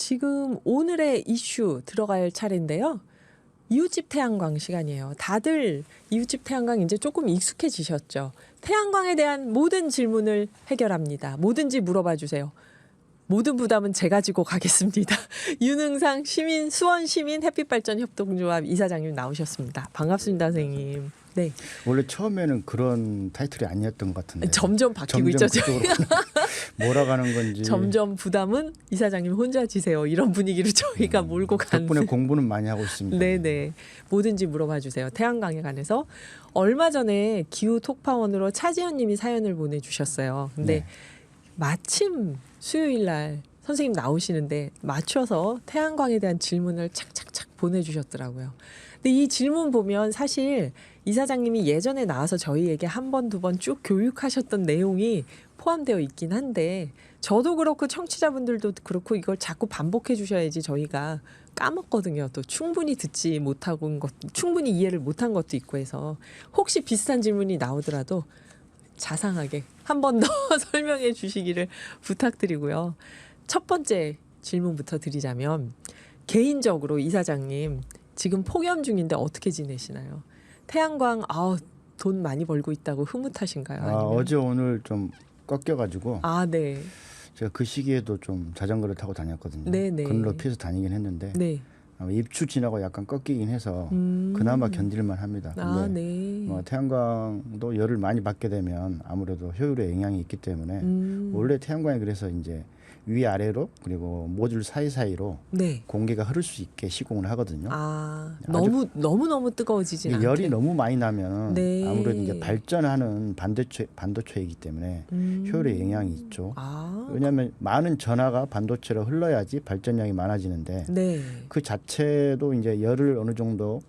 지금 오늘의 이슈 들어갈 차례인데요. 이웃집 태양광 시간이에요. 다들 이웃집 태양광 이제 조금 익숙해지셨죠. 태양광에 대한 모든 질문을 해결합니다. 뭐든지 물어봐 주세요. 모든 부담은 제가 지고 가겠습니다. 윤흥상 시민, 수원시민 햇빛발전 협동조합 이사장님 나오셨습니다. 반갑습니다, 선생님. 네. 원래 처음에는 그런 타이틀이 아니었던 것 같은데 점점 바뀌고 있죠. 몰아가는 건지. 점점 부담은 이사장님 혼자 지세요. 이런 분위기로 저희가 몰고 가는. 덕분에 공부는 많이 하고 있습니다. 네네. 뭐든지 물어봐 주세요. 태양광에 관해서. 얼마 전에 기후 톡파원으로 차지현 님이 사연을 보내주셨어요. 근데 네. 마침 수요일 날 선생님 나오시는데 맞춰서 태양광에 대한 질문을 착착착 보내주셨더라고요. 근데 이 질문 보면 사실 이사장님이 예전에 나와서 저희에게 한 번, 두 번 쭉 교육하셨던 내용이 포함되어 있긴 한데 저도 그렇고 청취자분들도 그렇고 이걸 자꾸 반복해 주셔야지 저희가 까먹거든요. 또 충분히 듣지 못하고 충분히 이해를 못한 것도 있고 해서 혹시 비슷한 질문이 나오더라도 자상하게 한 번 더 설명해 주시기를 부탁드리고요. 첫 번째 질문부터 드리자면 개인적으로 이사장님 지금 폭염 중인데 어떻게 지내시나요? 태양광 돈 많이 벌고 있다고 흐뭇하신가요? 아니면? 어제 오늘 좀 꺾여가지고 네. 제가 그 시기에도 좀 자전거를 타고 다녔거든요. 네네. 그늘로 피해서 다니긴 했는데 네. 입추 지나고 약간 꺾이긴 해서 그나마 견딜만 합니다. 근데 네. 태양광도 열을 많이 받게 되면 아무래도 효율에 영향이 있기 때문에 원래 태양광이 그래서 이제 위아래로 그리고 모듈 사이사이로 네. 공기가 흐를 수 있게 시공을 하거든요. 너무 뜨거워지진 않게. 열이 너무 많이 나면 네. 아무래도 이제 발전하는 반도체이기 때문에 효율에 영향이 있죠. 왜냐하면 많은 전하가 반도체로 흘러야지 발전량이 많아지는데 네. 그 자체도 이제 열을 어느 정도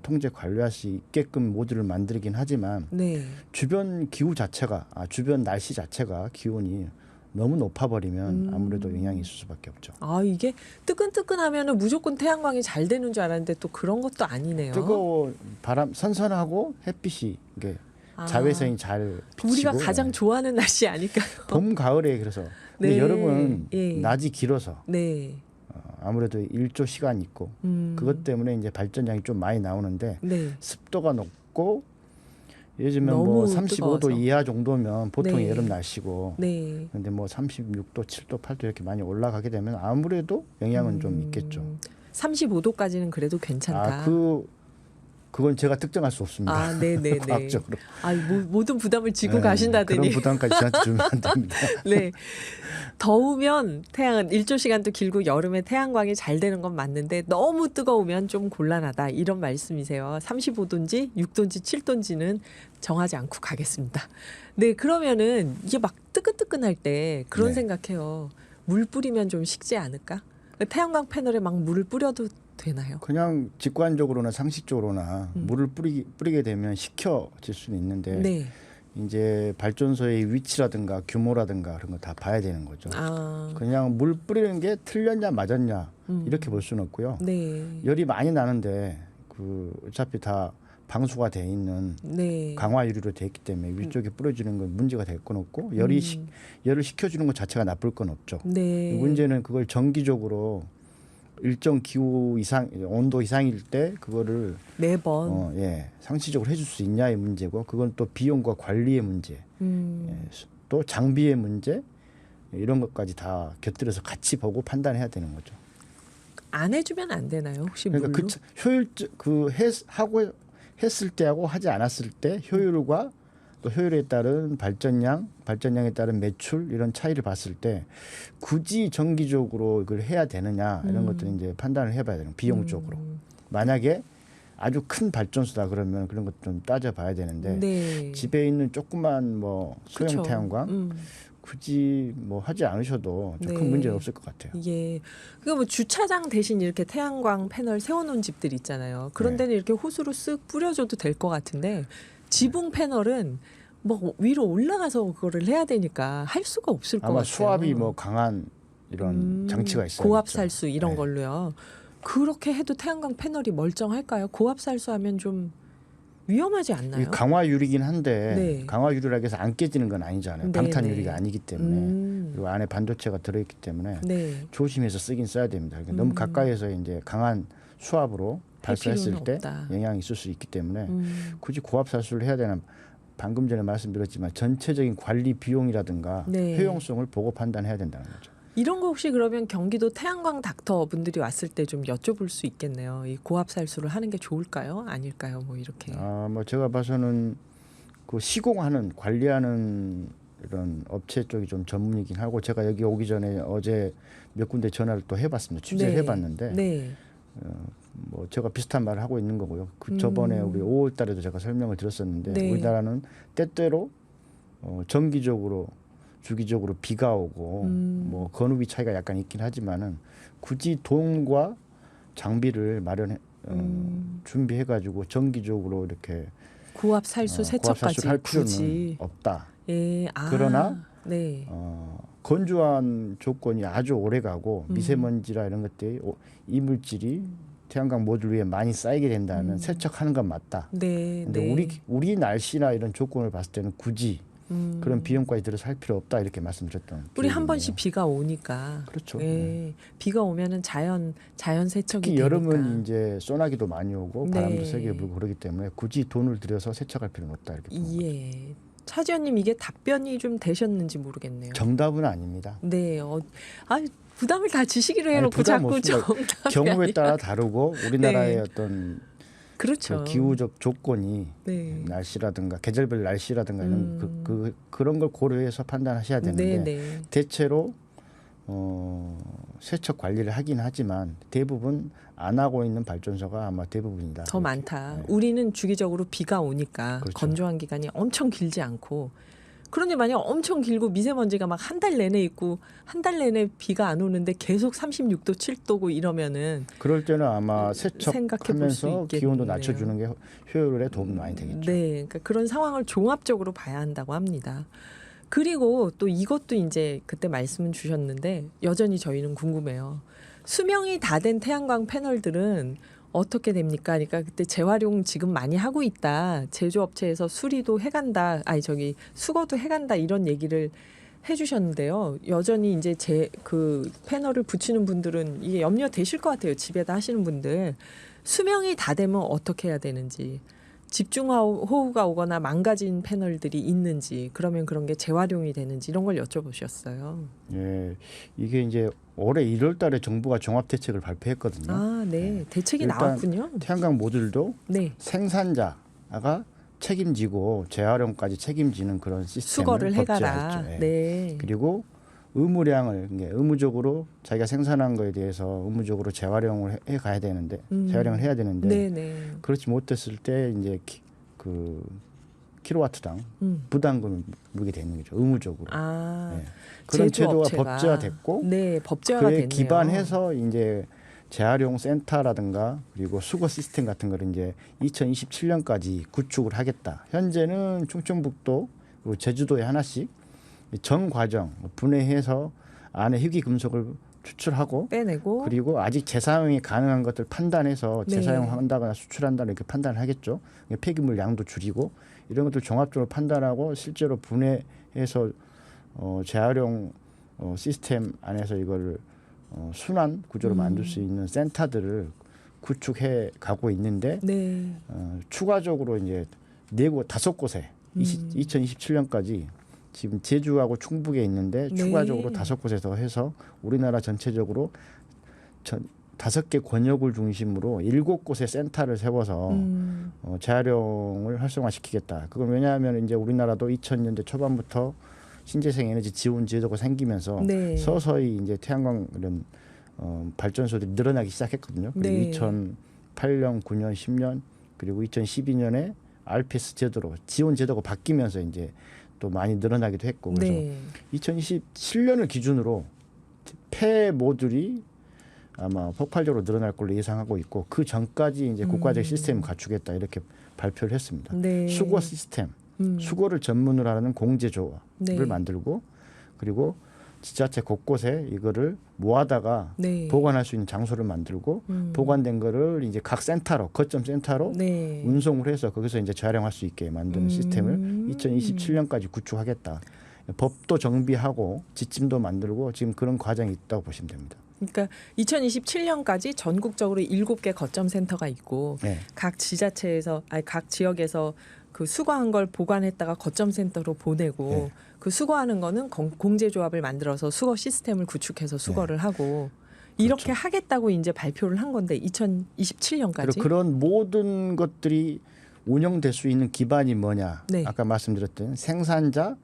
통제 관리할 수 있게끔 모듈을 만들긴 하지만 네. 주변 기후 자체가 주변 날씨 자체가 기온이 너무 높아버리면 아무래도 영향이 있을 수밖에 없죠. 이게 뜨끈뜨끈하면은 무조건 태양광이 잘 되는 줄 알았는데 또 그런 것도 아니네요. 뜨거워 바람 선선하고 햇빛이 이게 자외선이 잘 비치고 우리가 가장 좋아하는 날씨 아닐까요? 봄 가을에 그래서 근데 네. 여름은 예. 낮이 길어서 네. 아무래도 일조 시간이 있고 그것 때문에 이제 발전량이 좀 많이 나오는데 네. 습도가 높고 요즘은 너무 뭐 35도 뜨거워서. 이하 정도면 보통 네. 여름 날씨고 네. 근데 뭐 36도, 7도, 8도 이렇게 많이 올라가게 되면 아무래도 영향은 좀 있겠죠. 35도까지는 그래도 괜찮다. 그건 제가 특정할 수 없습니다. 네네네. 과학적으로. 모든 부담을 지고 가신다더니. 그런 부담까지 저한테 주면 안 됩니다. 네. 더우면 태양은 일조 시간도 길고 여름에 태양광이 잘 되는 건 맞는데 너무 뜨거우면 좀 곤란하다. 이런 말씀이세요. 35도인지 6도인지 7도인지는 정하지 않고 가겠습니다. 네, 그러면은 이게 막 뜨끈뜨끈할 때 그런 네. 생각해요. 물 뿌리면 좀 식지 않을까? 태양광 패널에 막 물을 뿌려도 되나요? 그냥 직관적으로나 상식적으로나 물을 뿌리게 되면 식혀질 수는 있는데 네. 이제 발전소의 위치라든가 규모라든가 그런 거 다 봐야 되는 거죠. 그냥 물 뿌리는 게 틀렸냐 맞았냐 이렇게 볼 수는 없고요. 네. 열이 많이 나는데 어차피 다 방수가 돼 있는 네. 강화 유리로 돼 있기 때문에 위쪽에 뿌려지는 건 문제가 될 건 없고 열을 식혀주는 것 자체가 나쁠 건 없죠. 네. 문제는 그걸 정기적으로 일정 기후 이상 온도 이상일 때 그거를 매번 상시적으로 해줄 수 있냐의 문제고 그건 또 비용과 관리의 문제 또 장비의 문제 이런 것까지 다 곁들여서 같이 보고 판단해야 되는 거죠. 안 해주면 안 되나요? 혹시 그러니까 물로? 하고 했을 때하고 하지 않았을 때 효율과 또 효율에 따른 발전량에 따른 매출 이런 차이를 봤을 때 굳이 정기적으로 이걸 해야 되느냐 이런 것들은 이제 판단을 해봐야 되는 비용적으로. 만약에 아주 큰 발전소다 그러면 그런 것 좀 따져봐야 되는데 네. 집에 있는 조그만 뭐 소형 그쵸. 태양광 굳이 뭐 하지 않으셔도 큰 네. 문제는 없을 것 같아요. 예. 그러니까 뭐 주차장 대신 이렇게 태양광 패널 세워놓은 집들 있잖아요. 그런 데는 이렇게 호스로 쓱 뿌려줘도 될 것 같은데 지붕 패널은 뭐 위로 올라가서 그거를 해야 되니까 할 수가 없을 것 아마 같아요. 수압이 뭐 강한 이런 장치가 있어요. 고압 살수 이런 네. 걸로요. 그렇게 해도 태양광 패널이 멀쩡할까요? 고압 살수 하면 좀 위험하지 않나요? 이게 강화 유리긴 한데 네. 강화 유리라고 해서 안 깨지는 건 아니잖아요. 네, 방탄 네. 유리가 아니기 때문에 그리고 안에 반도체가 들어있기 때문에 네. 조심해서 쓰긴 써야 됩니다. 그러니까 너무 가까이에서 이제 강한 수압으로 발사했을 필요는 때 없다. 영향이 있을 수 있기 때문에 굳이 고압 살수를 해야 되나 방금 전에 말씀드렸지만 전체적인 관리 비용이라든가 네. 효용성을 보고 판단해야 된다는 거죠. 이런 거 혹시 그러면 경기도 태양광 닥터 분들이 왔을 때 좀 여쭤볼 수 있겠네요. 이 고압 살수를 하는 게 좋을까요? 아닐까요? 뭐 이렇게. 뭐 제가 봐서는 그 시공하는 관리하는 이런 업체 쪽이 좀 전문이긴 하고 제가 여기 오기 전에 어제 몇 군데 전화를 또 해봤습니다. 취재를 네. 해봤는데 네. 뭐 제가 비슷한 말을 하고 있는 거고요. 그 저번에 우리 5월달에도 제가 설명을 드렸었는데 네. 우리나라는 때때로 정기적으로 주기적으로 비가 오고 뭐 건우비 차이가 약간 있긴 하지만은 굳이 돈과 장비를 마련해 준비해가지고 정기적으로 이렇게 고압 살수 고압 세척까지 살수를 할 필요는 굳이. 없다. 예. 그러나 네. 건조한 조건이 아주 오래 가고 미세먼지라 이런 것들이 이물질이 태양광 모듈 위에 많이 쌓이게 된다면 세척하는 건 맞다. 네. 근데 네. 우리 날씨나 이런 조건을 봤을 때는 굳이 그런 비용까지 들어서 할 필요 없다 이렇게 말씀드렸던. 우리 한 기억이네요. 번씩 비가 오니까. 그렇죠. 예. 비가 오면은 자연 세척이 특히 되니까. 여름은 이제 소나기도 많이 오고 바람도 네. 세게 불고 그러기 때문에 굳이 돈을 들여서 세척할 필요는 없다 이렇게 보는 거죠. 예. 차 지연님 이게 답변이 좀 되셨는지 모르겠네요. 정답은 아닙니다. 네. 부담을 다 지시기로 아니, 해놓고 부담 자꾸 없습니다. 정답이 경우에 아니라. 따라 다르고 우리나라의 네. 어떤 그렇죠. 그 기후적 조건이 네. 날씨라든가 계절별 날씨라든가 이런 그런 걸 고려해서 판단하셔야 되는데 네, 네. 대체로 세척 관리를 하긴 하지만 대부분 안 하고 있는 발전소가 아마 대부분이다. 더 이렇게. 많다. 네. 우리는 주기적으로 비가 오니까 그렇죠. 건조한 기간이 엄청 길지 않고 그런데 만약 엄청 길고 미세먼지가 막 한 달 내내 있고 한 달 내내 비가 안 오는데 계속 36도 7도고 이러면은 그럴 때는 아마 생각해 볼 수 세척하면서 있겠네요. 기온도 낮춰주는 게 효율에 도움이 많이 되겠죠. 네, 그러니까 그런 상황을 종합적으로 봐야 한다고 합니다. 그리고 또 이것도 이제 그때 말씀은 주셨는데 여전히 저희는 궁금해요. 수명이 다 된 태양광 패널들은 어떻게 됩니까? 그러니까 그때 재활용 지금 많이 하고 있다. 제조업체에서 수리도 해간다. 수거도 해간다. 이런 얘기를 해주셨는데요. 여전히 이제 그 패널을 붙이는 분들은 이게 염려 되실 것 같아요. 집에다 하시는 분들. 수명이 다 되면 어떻게 해야 되는지. 집중호우가 오거나 망가진 패널들이 있는지 그러면 그런 게 재활용이 되는지 이런 걸 여쭤보셨어요. 예, 이게 이제 올해 1월달에 정부가 종합 대책을 발표했거든요. 아, 네. 대책이 일단 나왔군요. 태양광 모듈도 네. 생산자가 책임지고 재활용까지 책임지는 그런 시스템을 수거를 해가라. 법제화했죠. 예. 네. 그리고 의무량을 의무적으로 자기가 생산한 거에 대해서 의무적으로 재활용을 해 가야 되는데 재활용을 해야 되는데 네, 네. 그렇지 못했을 때 이제 그 킬로와트당 음. 부담금을 물게 되는 거죠. 의무적으로. 아. 예. 그런 제도가 제조업체가. 법제화됐고 네, 법제화가 그에 됐네요. 기반해서 이제 재활용 센터라든가 그리고 수거 시스템 같은 거를 이제 2027년까지 구축을 하겠다. 현재는 충청북도 그리고 제주도에 하나씩 전 과정 분해해서 안에 희귀 금속을 추출하고 빼내고 그리고 아직 재사용이 가능한 것들 판단해서 네. 재사용한다거나 수출한다 이렇게 판단을 하겠죠. 폐기물 양도 줄이고 이런 것들 종합적으로 판단하고 실제로 분해해서 재활용 시스템 안에서 이걸 순환 구조로 만들 수 있는 센터들을 구축해 가고 있는데 네. 추가적으로 이제 5곳에 2027년까지 지금 제주하고 충북에 있는데 네. 추가적으로 5곳에 더 해서 우리나라 전체적으로 5개 권역을 중심으로 7곳의 센터를 세워서 재활용을 활성화시키겠다. 그건 왜냐하면 이제 우리나라도 2000년대 초반부터 신재생 에너지 지원 제도가 생기면서 네. 서서히 이제 태양광 이런 발전소들이 늘어나기 시작했거든요. 그리고 네. 2008년, 9년, 10년 그리고 2012년에 RPS 제도로 지원 제도가 바뀌면서 이제 또 많이 늘어나기도 했고 그래서 네. 2027년을 기준으로 폐 모듈이 아마 폭발적으로 늘어날 걸로 예상하고 있고 그 전까지 이제 국가적 시스템을 갖추겠다 이렇게 발표를 했습니다. 네. 수거 시스템, 수거를 전문으로 하는 공제조합을 네. 만들고 그리고 지자체 곳곳에 이거를 모아다가 네. 보관할 수 있는 장소를 만들고 보관된 거를 이제 각 센터로 거점 센터로 네. 운송을 해서 거기서 이제 재활용할 수 있게 만드는 시스템을 2027년까지 구축하겠다. 법도 정비하고 지침도 만들고 지금 그런 과정이 있다고 보시면 됩니다. 그러니까 2027년까지 전국적으로 7개 거점 센터가 있고 네. 각 지자체에서 각 지역에서 그 수거한 걸 보관했다가 거점 센터로 보내고 네. 그 수거하는 거는 공제조합을 만들어서 수거 시스템을 구축해서 수거를 하고 이렇게 그렇죠. 하겠다고 이제 발표를 한 건데 2027년까지 그리고 그런 모든 것들이 운영될 수 있는 기반이 뭐냐? 네. 아까 말씀드렸던 생산자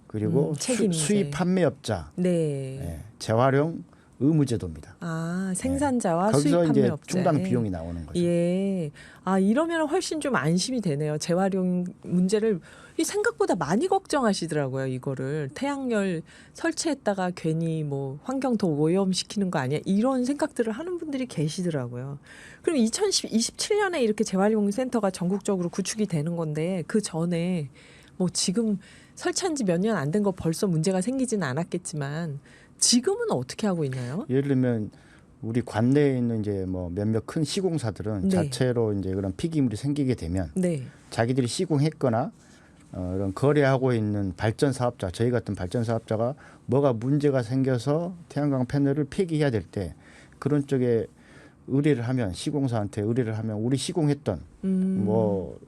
그리고 책임제. 수입 판매업자, 네. 예, 재활용 의무제도입니다. 아, 생산자와 수입 거기서 이제 판매업자. 충당 비용이 나오는 거죠. 예. 아, 이러면 훨씬 좀 안심이 되네요. 재활용 문제를 이 생각보다 많이 걱정하시더라고요. 이거를 태양열 설치했다가 괜히 뭐 환경 더 오염시키는 거 아니야? 이런 생각들을 하는 분들이 계시더라고요. 그럼 2027년에 이렇게 재활용 센터가 전국적으로 구축이 되는 건데 그 전에 뭐 지금 설치한 지 몇 년 안 된 거 벌써 문제가 생기지는 않았겠지만 지금은 어떻게 하고 있나요? 예를 들면 우리 관내에 있는 이제 뭐 몇몇 큰 시공사들은 네. 자체로 이제 그런 폐기물이 생기게 되면 네. 자기들이 시공했거나 이런 거래하고 있는 발전 사업자, 저희 같은 발전 사업자가 뭐가 문제가 생겨서 태양광 패널을 폐기해야 될 때 그런 쪽에 의뢰를 하면 시공사한테 의뢰를 하면 우리 시공했던 뭐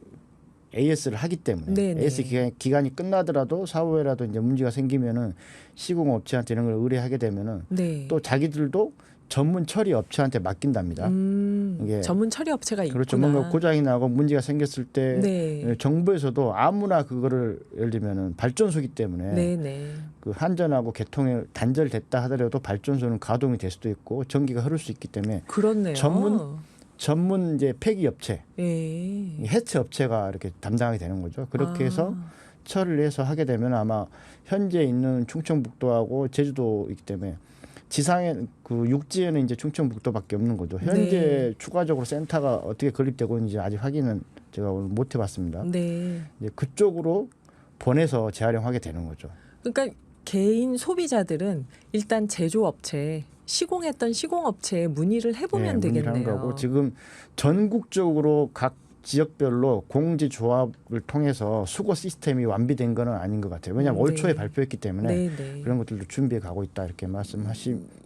AS를 하기 때문에 네네. AS 기간이 끝나더라도 사후에라도 이제 문제가 생기면은 시공업체한테 이런 걸 의뢰하게 되면은 네. 또 자기들도 전문 처리 업체한테 맡긴답니다. 이게 전문 처리 업체가 있구나. 그렇죠. 뭔가 고장이 나고 문제가 생겼을 때 네. 정부에서도 아무나 그거를 예를 들면은 발전소이기 때문에 네네. 그 한전하고 개통이 단절됐다 하더라도 발전소는 가동이 될 수도 있고 전기가 흐를 수 있기 때문에 그렇네요. 전문 이제 폐기 업체, 예. 해체 업체가 이렇게 담당하게 되는 거죠. 그렇게 해서 아. 처리를 해서 하게 되면 아마 현재 있는 충청북도하고 제주도이기 때문에 지상에 그 육지에는 이제 충청북도밖에 없는 거죠. 현재 네. 추가적으로 센터가 어떻게 건립되고 있는지 아직 확인은 제가 오늘 못 해봤습니다. 네. 이제 그쪽으로 보내서 재활용하게 되는 거죠. 그러니까 개인 소비자들은 일단 제조업체 시공했던 시공업체에 문의를 해보면 문의를 하는 되겠네요. 거고 지금 전국적으로 각 지역별로 공제조합을 통해서 수거 시스템이 완비된 건 아닌 것 같아요. 왜냐하면 올 네. 초에 발표했기 때문에 네네. 그런 것들도 준비해 가고 있다 이렇게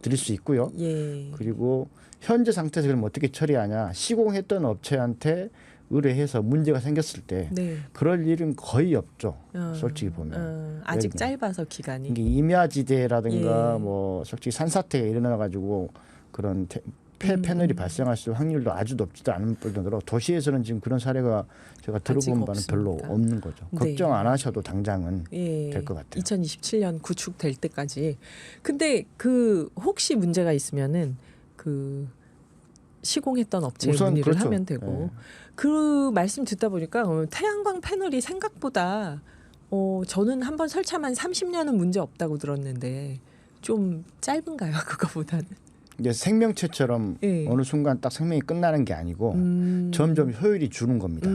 드릴 수 있고요. 예. 그리고 현재 상태에서 그럼 어떻게 처리하냐? 시공했던 업체한테 의뢰해서 문제가 생겼을 때 네. 그럴 일은 거의 없죠. 솔직히 보면 아직 예를 짧아서 기간이. 이게 임야지대라든가 예. 뭐 솔직히 산사태가 일어나 가지고 그런 패널이 발생할 수 확률도 아주 높지도 않은 뿐더러 도시에서는 지금 그런 사례가 제가 들어본 바는 별로 없습니다. 없는 거죠. 네. 걱정 안 하셔도 당장은 예. 될 것 같아요. 2027년 구축될 때까지. 근데 그 혹시 문제가 있으면은 그 시공했던 업체에 우선 문의를 그렇죠. 하면 되고 네. 그 말씀 듣다 보니까 태양광 패널이 생각보다 저는 한번 설치하면 30년은 문제 없다고 들었는데 좀 짧은가요? 그거보다는. 이제 생명체처럼 예. 어느 순간 딱 생명이 끝나는 게 아니고 점점 효율이 주는 겁니다.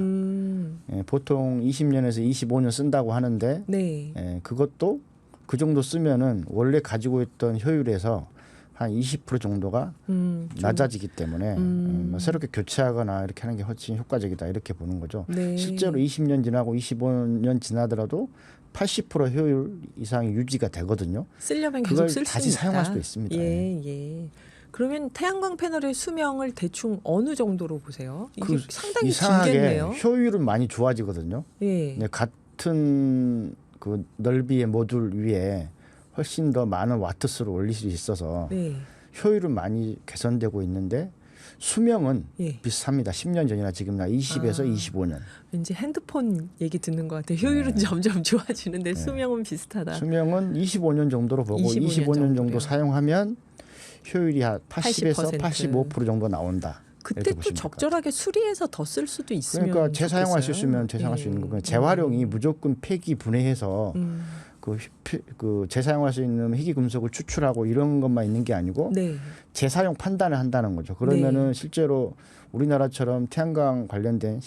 예, 보통 20년에서 25년 쓴다고 하는데 네. 그것도 그 정도 쓰면은 원래 가지고 있던 효율에서 한 20% 정도가 좀, 낮아지기 때문에 뭐 새롭게 교체하거나 이렇게 하는 게 훨씬 효과적이다 이렇게 보는 거죠. 네. 실제로 20년 지나고 25년 지나더라도 80% 효율 이상이 유지가 되거든요. 쓰려면 그걸 계속 쓸 수 다시 있다. 사용할 수도 있습니다. 예, 예. 그러면 태양광 패널의 수명을 대충 어느 정도로 보세요? 이게 상당히 이상하게 길겠네요. 효율은 많이 좋아지거든요. 예. 근데 같은 그 넓이의 모듈 위에 훨씬 더 많은 와트수를 올릴 수 있어서 네. 효율은 많이 개선되고 있는데 수명은 예. 비슷합니다. 10년 전이나 지금이나 20에서 25년. 왠지 핸드폰 얘기 듣는 것 같아요. 효율은 점점 좋아지는데 수명은 비슷하다. 수명은 25년 정도로 보고 25년 25년 정도 정도요. 사용하면 효율이 한 80에서 80%. 85% 정도 나온다. 그때 이렇게 또 보시면 될 것 적절하게 수리해서 더 쓸 수도 있으면 그러니까 재사용할 수 좋겠어요. 있으면 재사용할 수 있는 예. 거고요. 재활용이 무조건 폐기 분해해서 음. 그 재사용할 수 있는 희귀 금속을 추출하고 이런 것만 있는 게 아니고 네. 재사용 판단을 한다는 거죠. 그러면은 실제로 우리나라처럼 태양광 관련된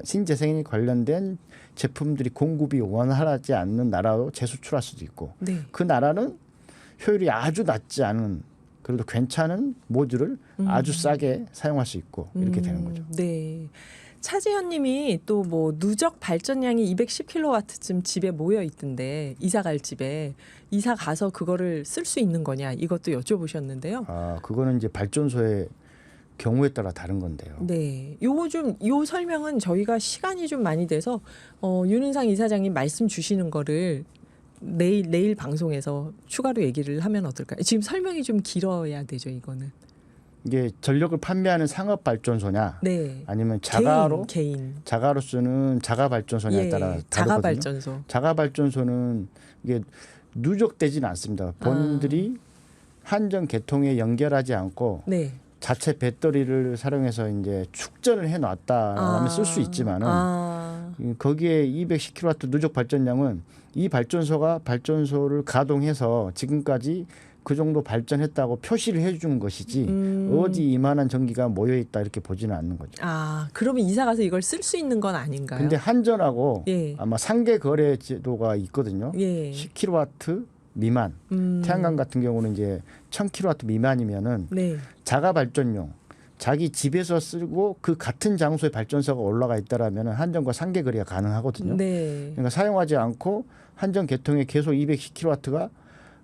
신재생이 관련된 제품들이 공급이 원활하지 않는 나라로 재수출할 수도 있고 네. 그 나라는 효율이 아주 낮지 않은 그래도 괜찮은 모듈을 아주 싸게 사용할 수 있고 이렇게 되는 거죠. 네. 차지현님이 또 뭐 누적 발전량이 210kW쯤 집에 모여 있던데 이사 갈 집에 이사 가서 그거를 쓸 수 있는 거냐 이것도 여쭤보셨는데요. 아, 그거는 이제 발전소의 경우에 따라 다른 건데요. 네, 요 설명은 저희가 시간이 좀 많이 돼서 윤은상 이사장님 말씀 주시는 거를 내일 방송에서 추가로 얘기를 하면 어떨까요? 지금 설명이 좀 길어야 되죠, 이거는. 이게 전력을 판매하는 상업 발전소냐, 네. 아니면 자가로 개인. 자가로 쓰는 자가 발전소냐에 따라 다르거든요. 자가 발전소. 자가 발전소는 이게 누적되지는 않습니다. 본인들이 한전 계통에 연결하지 않고 네. 자체 배터리를 사용해서 이제 축전을 해놨다라면 쓸 수 있지만은 거기에 210kW 누적 발전량은 이 발전소가 발전소를 가동해서 지금까지 그 정도 발전했다고 표시를 해주는 것이지 어디 이만한 전기가 모여 있다 이렇게 보지는 않는 거죠. 아, 그러면 이사 가서 이걸 쓸 수 있는 건 아닌가요? 근데 한전하고 예. 아마 상계 거래 제도가 있거든요. 예. 10kW 미만. 태양광 같은 경우는 이제 1000kW 미만이면은 네. 자가 발전용 자기 집에서 쓰고 그 같은 장소에 발전소가 올라가 있다라면 한전과 상계 거래가 가능하거든요. 네. 그러니까 사용하지 않고 한전 계통에 계속 210kW가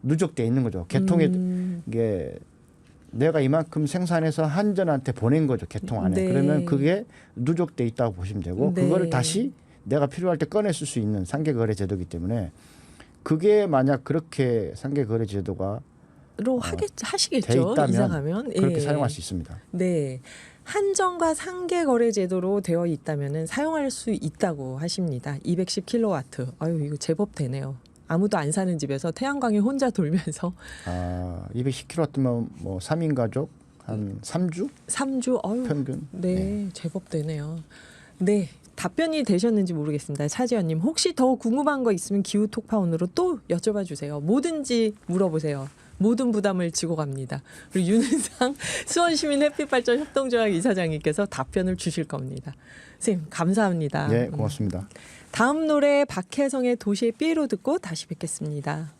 누적돼 있는 거죠. 계통에 이게 내가 이만큼 생산해서 한전한테 보낸 거죠. 계통 안에. 네. 그러면 그게 누적돼 있다고 보시면 되고 네. 그거를 다시 내가 필요할 때 꺼내 쓸 수 있는 상계 거래 제도이기 때문에 그게 만약 그렇게 상계 거래 제도가 돼 하시겠죠. 있다면 이사 가면 그렇게 사용할 수 있습니다. 네. 한전과 상계 거래 제도로 되어 있다면은 사용할 수 있다고 하십니다. 210kW. 아유, 이거 제법 되네요. 아무도 안 사는 집에서 태양광이 혼자 돌면서 210kW면 뭐 3인 가족 한 3주 3주 평균. 네, 제법 되네요. 네. 답변이 되셨는지 모르겠습니다. 차지현님 혹시 더 궁금한 거 있으면 기후 톡파온으로 또 여쭤봐 주세요. 뭐든지 물어보세요. 모든 부담을 지고 갑니다. 그리고 윤은상 수원시민 햇빛발전 협동조합 이사장님께서 답변을 주실 겁니다. 선생님 감사합니다. 네, 고맙습니다. 다음 노래 박혜성의 도시의 삐에로 듣고 다시 뵙겠습니다.